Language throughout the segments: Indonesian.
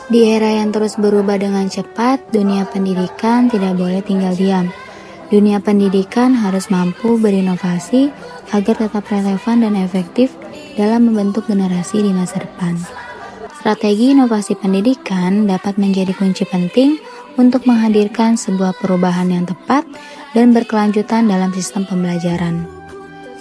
Di era yang terus berubah dengan cepat, dunia pendidikan tidak boleh tinggal diam. Dunia pendidikan harus mampu berinovasi agar tetap relevan dan efektif dalam membentuk generasi di masa depan. Strategi inovasi pendidikan dapat menjadi kunci penting untuk menghadirkan sebuah perubahan yang tepat dan berkelanjutan dalam sistem pembelajaran.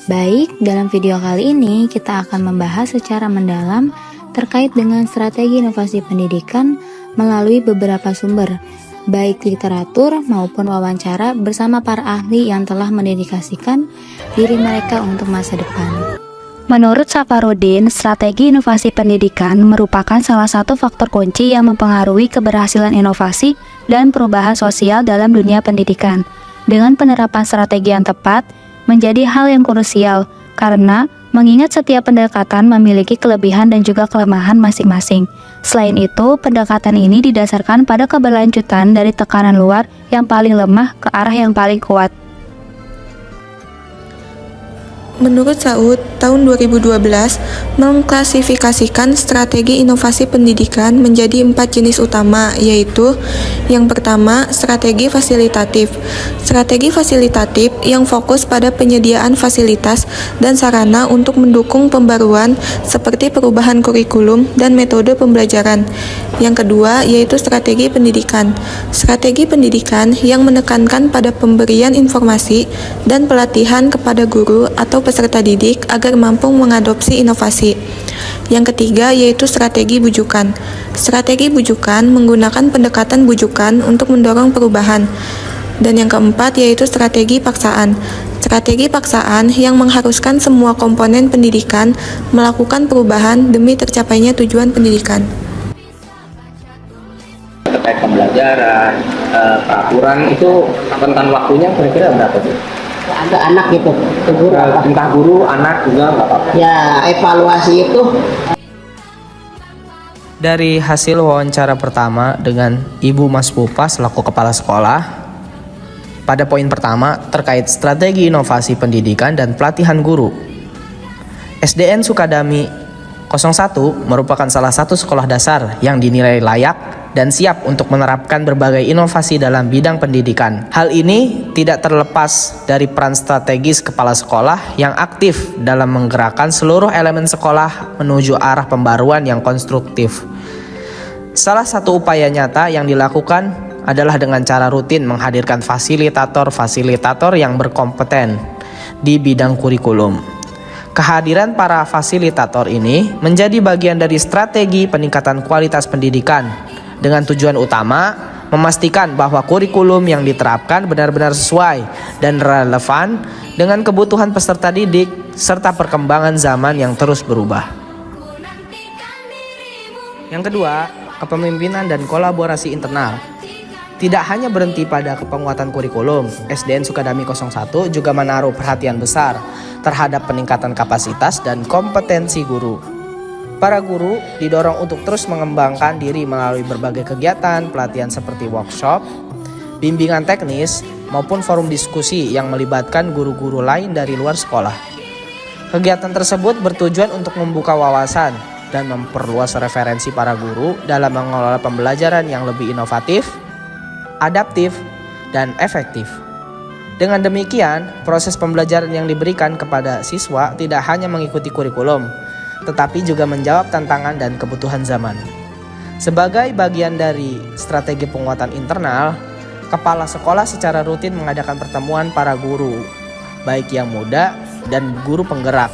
Baik, dalam video kali ini kita akan membahas secara mendalam terkait dengan strategi inovasi pendidikan melalui beberapa sumber, baik literatur maupun wawancara bersama para ahli yang telah mendedikasikan diri mereka untuk masa depan. Menurut Safarudin, strategi inovasi pendidikan merupakan salah satu faktor kunci yang mempengaruhi keberhasilan inovasi dan perubahan sosial dalam dunia pendidikan. Dengan penerapan strategi yang tepat, menjadi hal yang krusial karena mengingat setiap pendekatan memiliki kelebihan dan juga kelemahan masing-masing. Selain itu, pendekatan ini didasarkan pada keberlanjutan dari tekanan luar yang paling lemah ke arah yang paling kuat. Menurut Saud, tahun 2012 mengklasifikasikan strategi inovasi pendidikan menjadi 4 jenis utama, yaitu yang pertama, strategi fasilitatif. Strategi fasilitatif yang fokus pada penyediaan fasilitas dan sarana untuk mendukung pembaruan seperti perubahan kurikulum dan metode pembelajaran. Yang kedua, yaitu strategi pendidikan. Strategi pendidikan yang menekankan pada pemberian informasi dan pelatihan kepada guru atau peserta didik agar mampu mengadopsi inovasi. Yang ketiga yaitu strategi bujukan. Strategi bujukan menggunakan pendekatan bujukan untuk mendorong perubahan. Dan yang keempat yaitu strategi paksaan. Strategi paksaan yang mengharuskan semua komponen pendidikan melakukan perubahan demi tercapainya tujuan pendidikan. Terkait pembelajaran, peraturan itu rentan waktunya kira-kira berapa tuh? Ada anak gitu ke guru apa? Entah guru, anak juga nggak apa-apa. Ya evaluasi itu dari hasil wawancara pertama dengan Ibu Mas Pupa selaku kepala sekolah, pada poin pertama terkait strategi inovasi pendidikan dan pelatihan guru, SDN Sukadami 01 merupakan salah satu sekolah dasar yang dinilai layak dan siap untuk menerapkan berbagai inovasi dalam bidang pendidikan. Hal ini tidak terlepas dari peran strategis kepala sekolah yang aktif dalam menggerakkan seluruh elemen sekolah menuju arah pembaruan yang konstruktif. Salah satu upaya nyata yang dilakukan adalah dengan cara rutin menghadirkan fasilitator-fasilitator yang berkompeten di bidang kurikulum. Kehadiran para fasilitator ini menjadi bagian dari strategi peningkatan kualitas pendidikan dengan tujuan utama memastikan bahwa kurikulum yang diterapkan benar-benar sesuai dan relevan dengan kebutuhan peserta didik serta perkembangan zaman yang terus berubah. Yang kedua, kepemimpinan dan kolaborasi internal. Tidak hanya berhenti pada penguatan kurikulum, SDN Sukadami 01 juga menaruh perhatian besar terhadap peningkatan kapasitas dan kompetensi guru. Para guru didorong untuk terus mengembangkan diri melalui berbagai kegiatan, pelatihan seperti workshop, bimbingan teknis, maupun forum diskusi yang melibatkan guru-guru lain dari luar sekolah. Kegiatan tersebut bertujuan untuk membuka wawasan dan memperluas referensi para guru dalam mengelola pembelajaran yang lebih inovatif, adaptif, dan efektif. Dengan demikian, proses pembelajaran yang diberikan kepada siswa tidak hanya mengikuti kurikulum, tetapi juga menjawab tantangan dan kebutuhan zaman. Sebagai bagian dari strategi penguatan internal, kepala sekolah secara rutin mengadakan pertemuan para guru, baik yang muda dan guru penggerak.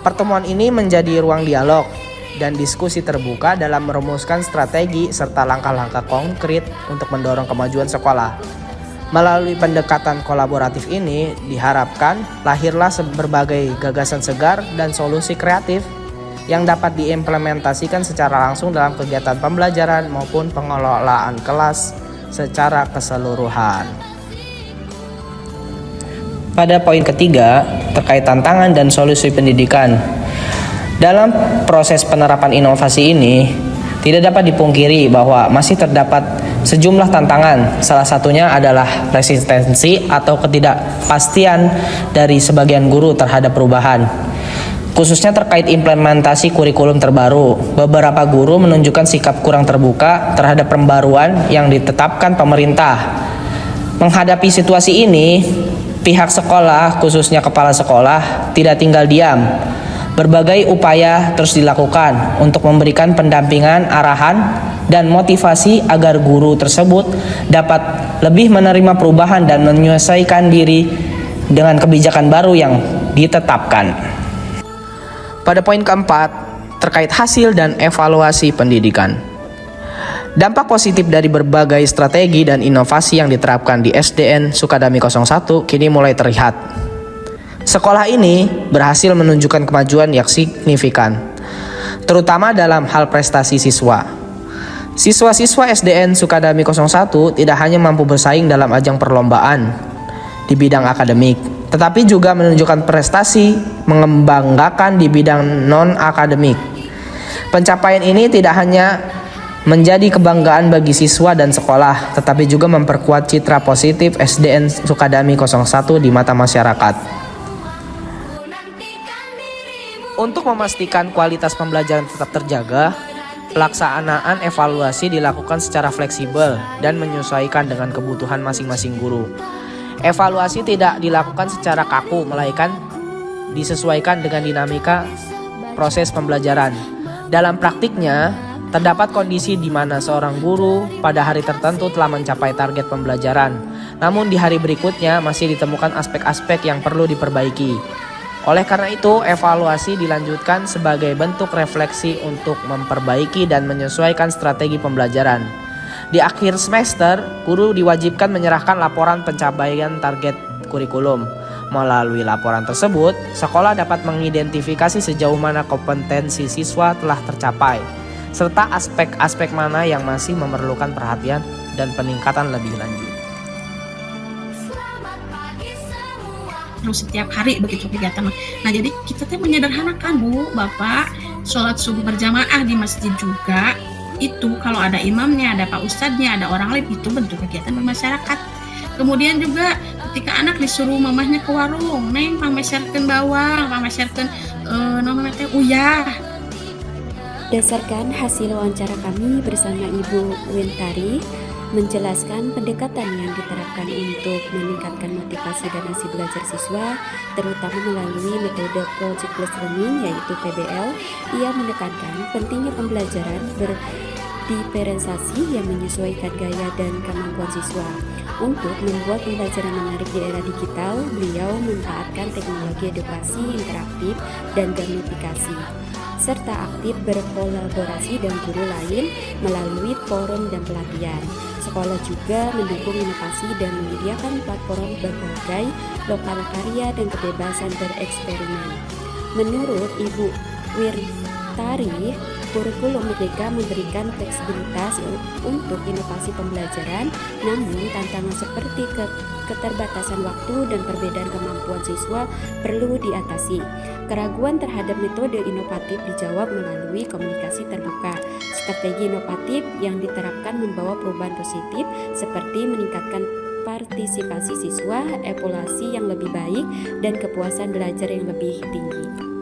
Pertemuan ini menjadi ruang dialog dan diskusi terbuka dalam merumuskan strategi serta langkah-langkah konkret untuk mendorong kemajuan sekolah. Melalui pendekatan kolaboratif ini diharapkan lahirlah berbagai gagasan segar dan solusi kreatif yang dapat diimplementasikan secara langsung dalam kegiatan pembelajaran maupun pengelolaan kelas secara keseluruhan. Pada poin ketiga, terkait tantangan dan solusi pendidikan. Dalam proses penerapan inovasi ini, tidak dapat dipungkiri bahwa masih terdapat sejumlah tantangan. Salah satunya adalah resistensi atau ketidakpastian dari sebagian guru terhadap perubahan. khususnya terkait implementasi kurikulum terbaru. Beberapa guru menunjukkan sikap kurang terbuka terhadap pembaruan yang ditetapkan pemerintah. Menghadapi situasi ini, pihak sekolah, khususnya kepala sekolah, tidak tinggal diam. Berbagai upaya terus dilakukan untuk memberikan pendampingan, arahan, dan motivasi agar guru tersebut dapat lebih menerima perubahan dan menyesuaikan diri dengan kebijakan baru yang ditetapkan. Pada poin keempat, terkait hasil dan evaluasi pendidikan. Dampak positif dari berbagai strategi dan inovasi yang diterapkan di SDN Sukadami 01 kini mulai terlihat. Sekolah ini berhasil menunjukkan kemajuan yang signifikan, terutama dalam hal prestasi siswa. Siswa-siswa SDN Sukadami 01 tidak hanya mampu bersaing dalam ajang perlombaan di bidang akademik, tetapi juga menunjukkan prestasi mengembangkan di bidang non-akademik. Pencapaian ini tidak hanya menjadi kebanggaan bagi siswa dan sekolah, tetapi juga memperkuat citra positif SDN Sukadami 01 di mata masyarakat. Untuk memastikan kualitas pembelajaran tetap terjaga, pelaksanaan evaluasi dilakukan secara fleksibel dan menyesuaikan dengan kebutuhan masing-masing guru. Evaluasi tidak dilakukan secara kaku, melainkan disesuaikan dengan dinamika proses pembelajaran. Dalam praktiknya, terdapat kondisi di mana seorang guru pada hari tertentu telah mencapai target pembelajaran, namun di hari berikutnya masih ditemukan aspek-aspek yang perlu diperbaiki. Oleh karena itu, evaluasi dilanjutkan sebagai bentuk refleksi untuk memperbaiki dan menyesuaikan strategi pembelajaran. Di akhir semester, guru diwajibkan menyerahkan laporan pencapaian target kurikulum. Melalui laporan tersebut, sekolah dapat mengidentifikasi sejauh mana kompetensi siswa telah tercapai, serta aspek-aspek mana yang masih memerlukan perhatian dan peningkatan lebih lanjut. Terus setiap hari begitu kegiatan. Nah, jadi kita menyederhanakan, Bu, Bapak, sholat subuh berjamaah di masjid juga. Itu kalau ada imamnya, ada pak ustadznya, ada orang lain, itu bentuk kegiatan bermasyarakat. Kemudian juga ketika anak disuruh mamahnya ke warung, neng pameserkeun bawang, pameserkeun namanya teh uyah. Berdasarkan hasil wawancara kami bersama Ibu Wintari, menjelaskan pendekatan yang diterapkan untuk meningkatkan motivasi dan hasil belajar siswa, terutama melalui metode Project Based Learning yaitu PBL. Ia menekankan pentingnya pembelajaran berdiferensiasi yang menyesuaikan gaya dan kemampuan siswa. Untuk membuat pembelajaran menarik di era digital, beliau memanfaatkan teknologi edukasi interaktif dan gamifikasi, serta aktif berkolaborasi dengan guru lain melalui forum dan pelatihan. Sekolah juga mendukung inovasi dan menyediakan platform berbagai lokal karya dan kebebasan bereksperimen. Menurut Ibu Wintari, kurikulum Merdeka memberikan fleksibilitas untuk inovasi pembelajaran, namun tantangan seperti keterbatasan waktu dan perbedaan kemampuan siswa perlu diatasi. Keraguan terhadap metode inovatif dijawab melalui komunikasi terbuka. Strategi inovatif yang diterapkan membawa perubahan positif seperti meningkatkan partisipasi siswa, evaluasi yang lebih baik, dan kepuasan belajar yang lebih tinggi.